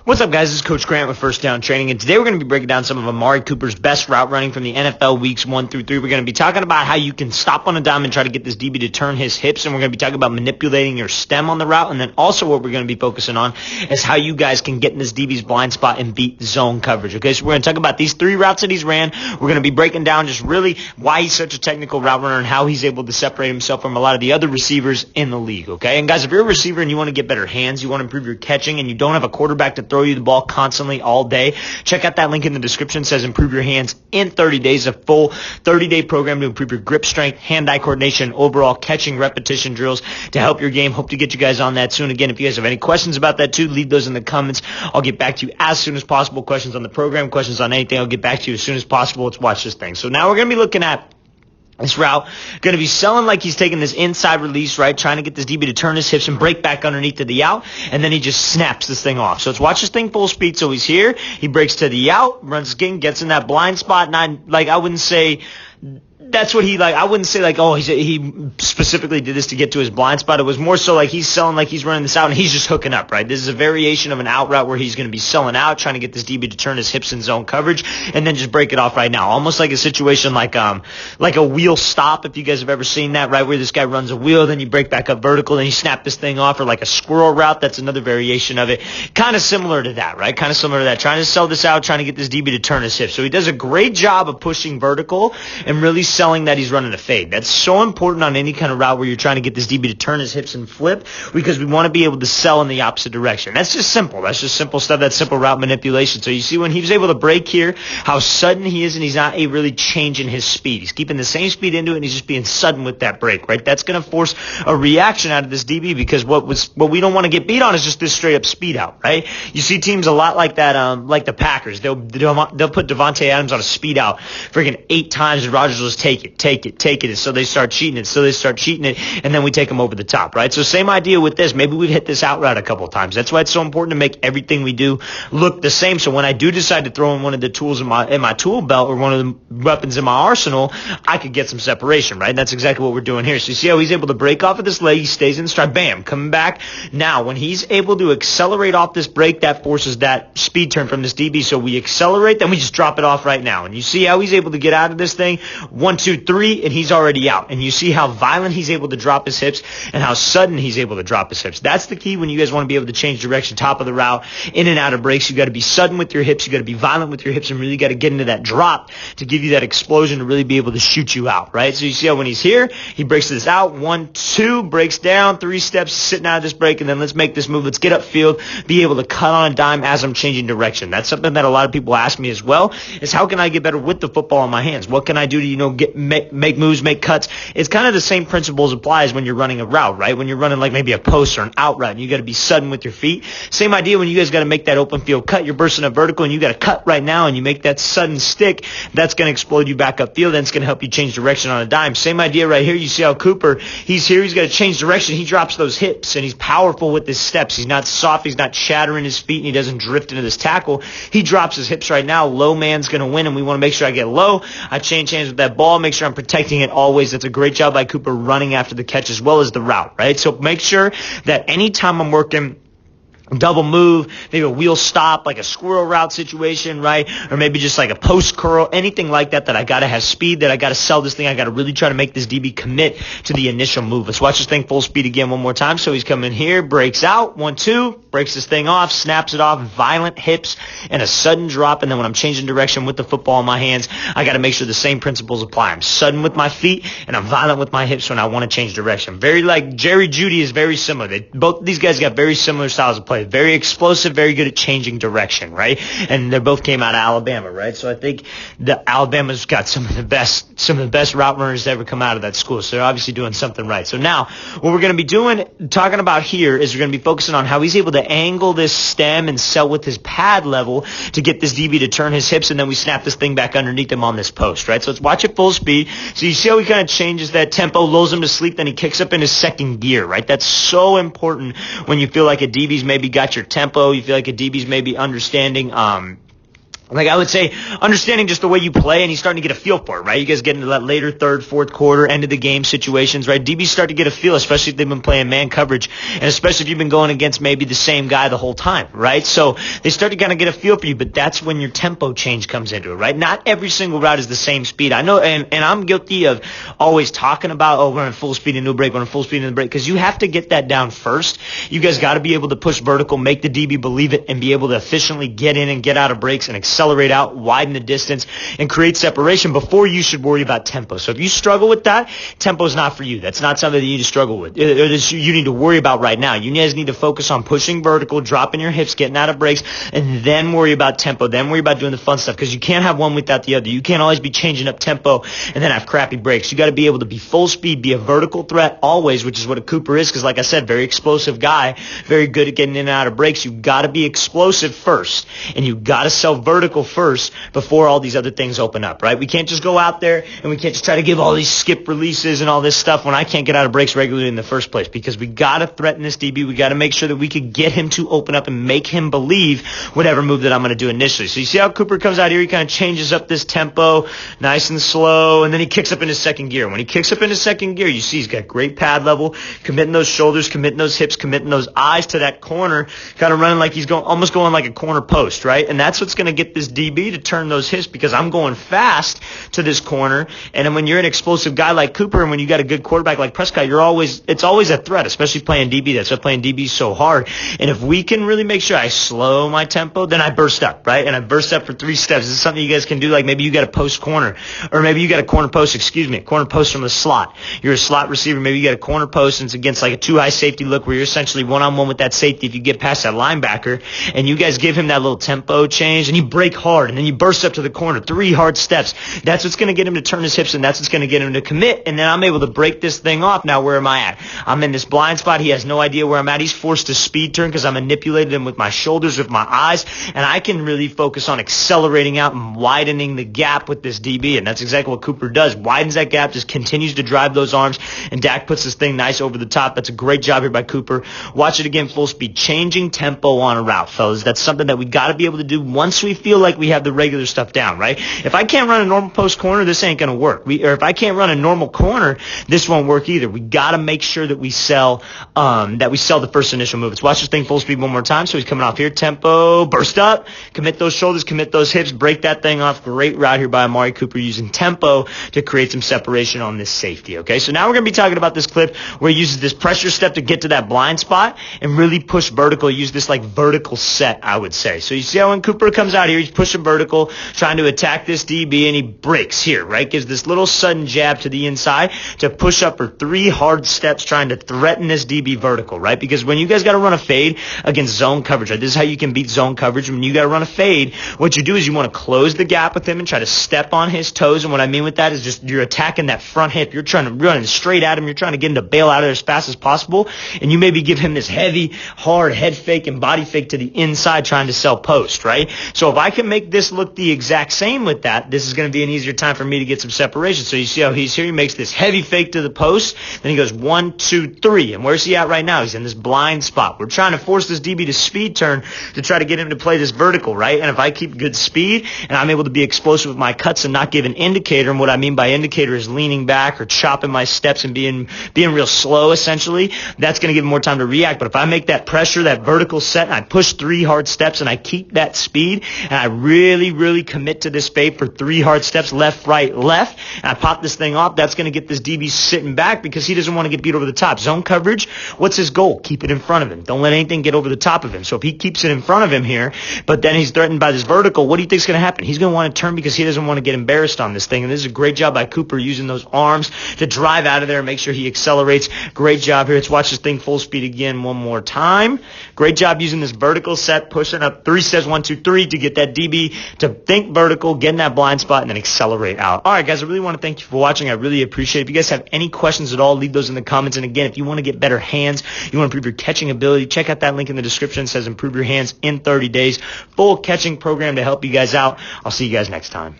What's up, guys? This is Coach Grant with First Down Training, and today we're going to be breaking down some of Amari Cooper's best route running from the NFL weeks 1 through 3. We're going to be talking about how you can stop on a dime and try to get this DB to turn his hips, and we're going to be talking about manipulating your stem on the route, and then also what we're going to be focusing on is how you guys can get in this DB's blind spot and beat zone coverage. Okay, so we're going to talk about these 3 routes that he's ran. We're going to be breaking down just really why he's such a technical route runner and how he's able to separate himself from a lot of the other receivers in the league. Okay, and guys, if you're a receiver and you want to get better hands, you want to improve your catching, and you don't have a quarterback to throw you the ball constantly all day, check out that link in the description. It says improve your hands in 30 days, a full 30-day program to improve your grip strength, hand-eye coordination, overall catching repetition drills to help your game. Hope to get you guys on that soon. Again, if you guys have any questions about that too, leave those in the comments. I'll get back to you as soon as possible. Questions on the program, questions on anything, I'll get back to you as soon as possible. Let's watch this thing. So now we're going to be looking at this route, going to be selling like he's taking this inside release, right, trying to get this DB to turn his hips and break back underneath to the out, and then he just snaps this thing off. So let's watch this thing full speed. So he's here, he breaks to the out, runs again, gets in that blind spot, and I wouldn't say that's what I wouldn't say he specifically did this to get to his blind spot. It was more so like he's selling like he's running this out and he's just hooking up, right? This is a variation of an out route where he's going to be selling out, trying to get this DB to turn his hips in zone coverage and then just break it off right now. Almost like a situation like a wheel stop, if you guys have ever seen that, right? Where this guy runs a wheel, then you break back up vertical, then you snap this thing off, or like a squirrel route. That's another variation of it. Kind of similar to that, right? Kind of similar to that. Trying to sell this out, trying to get this DB to turn his hips. So he does a great job of pushing vertical and really selling that he's running a fade. That's so important on any kind of route where you're trying to get this DB to turn his hips and flip, because we want to be able to sell in the opposite direction. That's just simple. That's just simple stuff. That's simple route manipulation. So you see when he was able to break here, how sudden he is, and he's not really changing his speed. He's keeping the same speed into it, and he's just being sudden with that break, right? That's going to force a reaction out of this DB, because what we don't want to get beat on is just this straight up speed out, right? You see teams a lot like that, like the Packers. They'll put Devontae Adams on a speed out freaking 8 times, and Rodgers will just take it. And so they start cheating it, and then we take them over the top, right? So same idea with this. Maybe we've hit this out route a couple of times. That's why it's so important to make everything we do look the same. So when I do decide to throw in one of the tools in my tool belt, or one of the weapons in my arsenal, I could get some separation, right? And that's exactly what we're doing here. So you see how he's able to break off of this leg, he stays in stride, bam, coming back. Now, when he's able to accelerate off this break, that forces that speed turn from this DB. So we accelerate, then we just drop it off right now. And you see how he's able to get out of this thing, 1, 2, 3, and he's already out. And you see how violent he's able to drop his hips and how sudden he's able to drop his hips. That's the key when you guys want to be able to change direction, top of the route, in and out of breaks. You got to be sudden with your hips. You got to be violent with your hips, and really got to get into that drop to give you that explosion to really be able to shoot you out, right? So you see how when he's here, he breaks this out, 1, 2, breaks down, 3 steps, sitting out of this break, and then let's make this move. Let's get upfield, be able to cut on a dime as I'm changing direction. That's something that a lot of people ask me as well, is how can I get better with the football in my hands? What can I do to, make moves, make cuts? It's kind of the same principles applies when you're running a route, right? When you're running like maybe a post or an out route, and you got to be sudden with your feet. Same idea when you guys got to make that open field cut. You're bursting up vertical, and you got to cut right now, and you make that sudden stick. That's going to explode you back upfield. Then it's going to help you change direction on a dime. Same idea right here. You see how Cooper, he's here. He's got to change direction. He drops those hips, and he's powerful with his steps. He's not soft. He's not shattering his feet, and he doesn't drift into this tackle. He drops his hips right now. Low man's going to win, and we want to make sure I get low. I change hands with that ball. Make sure I'm protecting it always. That's a great job by Cooper running after the catch as well as the route, right? So make sure that anytime I'm working double move, maybe a wheel stop, like a squirrel route situation, right? Or maybe just like a post curl, anything like that, that I got to have speed, that I got to sell this thing. I got to really try to make this DB commit to the initial move. Let's watch this thing full speed again one more time. So he's coming here, breaks out, 1, 2, breaks this thing off, snaps it off, violent hips and a sudden drop. And then when I'm changing direction with the football in my hands, I got to make sure the same principles apply. I'm sudden with my feet and I'm violent with my hips when I want to change direction. Very like Jerry Jeudy is very similar. Both these guys got very similar styles of play. Very explosive, very good at changing direction, right? And they both came out of Alabama, right? So I think the Alabama's got some of the best route runners to ever come out of that school. So they're obviously doing something right. So now what we're going to be talking about here is we're going to be focusing on how he's able to angle this stem and sell with his pad level to get this DB to turn his hips, and then we snap this thing back underneath him on this post, right? So let's watch it full speed. So you see how he kind of changes that tempo, lulls him to sleep, then he kicks up in his second gear, right? That's so important when you feel like a DB's maybe got your tempo, you feel like a DB's maybe understanding Like I would say, understanding just the way you play, and he's starting to get a feel for it, right? You guys get into that later third, fourth quarter, end of the game situations, right? DBs start to get a feel, especially if they've been playing man coverage, and especially if you've been going against maybe the same guy the whole time, right? So they start to kind of get a feel for you, but that's when your tempo change comes into it, right? Not every single route is the same speed. I know, and I'm guilty of always talking about, oh, we're in full speed into a break, we're in full speed into the break, because you have to get that down first. You guys got to be able to push vertical, make the DB believe it, and be able to efficiently get in and get out of breaks and accelerate out, widen the distance, and create separation before you should worry about tempo. So if you struggle with that, tempo is not for you. That's not something that you need to struggle with. You need to worry about right now. You guys need to focus on pushing vertical, dropping your hips, getting out of breaks, and then worry about tempo. Then worry about doing the fun stuff, because you can't have one without the other. You can't always be changing up tempo and then have crappy breaks. You got to be able to be full speed, be a vertical threat always, which is what a Cooper is, because like I said, very explosive guy, very good at getting in and out of breaks. You got to be explosive first, and you got to sell vertical first before all these other things open up, right? We can't just go out there and we can't just try to give all these skip releases and all this stuff when I can't get out of breaks regularly in the first place, because we got to threaten this DB. We got to make sure that we could get him to open up and make him believe whatever move that I'm going to do initially. So you see how Cooper comes out here, he kind of changes up this tempo, nice and slow, and then he kicks up into second gear. When he kicks up into second gear, you see he's got great pad level, committing those shoulders, committing those hips, committing those eyes to that corner, kind of running like he's almost going like a corner post, right? And that's what's going to get this DB to turn those hips, because I'm going fast to this corner. And then when you're an explosive guy like Cooper, and when you got a good quarterback like Prescott, it's always a threat, especially playing DB. That's why playing DB so hard. And if we can really make sure I slow my tempo, then I burst up, right? And I burst up for 3 steps. This is something you guys can do. Like maybe you got a post corner, or maybe you got a corner post, corner post from the slot. You're a slot receiver. Maybe you got a corner post, and it's against like a 2-high safety look where you're essentially one-on-one with that safety if you get past that linebacker, and you guys give him that little tempo change, and you break hard, and then you burst up to the corner, 3 hard steps. That's what's going to get him to turn his hips, and that's what's going to get him to commit, and then I'm able to break this thing off. Now, where am I at? I'm in this blind spot. He has no idea where I'm at. He's forced to speed turn because I manipulated him with my shoulders, with my eyes, and I can really focus on accelerating out and widening the gap with this DB, and that's exactly what Cooper does. Widens that gap, just continues to drive those arms, and Dak puts this thing nice over the top. That's a great job here by Cooper. Watch it again, full speed. Changing tempo on a route, fellas. That's something that we got to be able to do once we feel like we have the regular stuff down, right? If I can't run a normal post corner, this ain't going to work. Or if I can't run a normal corner, this won't work either. We got to make sure that we sell the first initial move. Let's watch this thing full speed one more time. So he's coming off here, tempo, burst up, commit those shoulders, commit those hips, break that thing off. Great route here by Amari Cooper using tempo to create some separation on this safety, okay? So now we're going to be talking about this clip where he uses this pressure step to get to that blind spot and really push vertical, use this like vertical set, I would say. So you see how when Cooper comes out here, he's pushing vertical, trying to attack this DB, and he breaks here, right? Gives this little sudden jab to the inside to push up for 3 hard steps, trying to threaten this DB vertical, right? Because when you guys got to run a fade against zone coverage, right? This is how you can beat zone coverage. When you got to run a fade, what you do is you want to close the gap with him and try to step on his toes. And what I mean with that is just you're attacking that front hip. You're trying to run straight at him. You're trying to get him to bail out of there as fast as possible. And you maybe give him this heavy, hard head fake and body fake to the inside trying to sell post, right? So if I can make this look the exact same with that, this is going to be an easier time for me to get some separation. So you see how he's here. He makes this heavy fake to the post. Then he goes 1, 2, 3. And where's he at right now? He's in this blind spot. We're trying to force this DB to speed turn to try to get him to play this vertical, right? And if I keep good speed and I'm able to be explosive with my cuts and not give an indicator, and what I mean by indicator is leaning back or chopping my steps and being real slow, essentially, that's going to give him more time to react. But if I make that pressure, that vertical set, and I push 3 hard steps and I keep that speed and I really, really commit to this fade for 3 hard steps, left, right, left, and I pop this thing off, that's going to get this DB sitting back because he doesn't want to get beat over the top. Zone coverage, what's his goal? Keep it in front of him. Don't let anything get over the top of him. So if he keeps it in front of him here, but then he's threatened by this vertical, what do you think is going to happen? He's going to want to turn because he doesn't want to get embarrassed on this thing. And this is a great job by Cooper using those arms to drive out of there and make sure he accelerates. Great job here. Let's watch this thing full speed again one more time. Great job using this vertical set, pushing up 3 steps, 1, 2, 3 to get that DB to think vertical, get in that blind spot, and then accelerate out. All right, guys, I really want to thank you for watching. I really appreciate it. If you guys have any questions at all, leave those in the comments. And again, if you want to get better hands, you want to improve your catching ability, check out that link in the description. It says improve your hands in 30 days. Full catching program to help you guys out. I'll see you guys next time.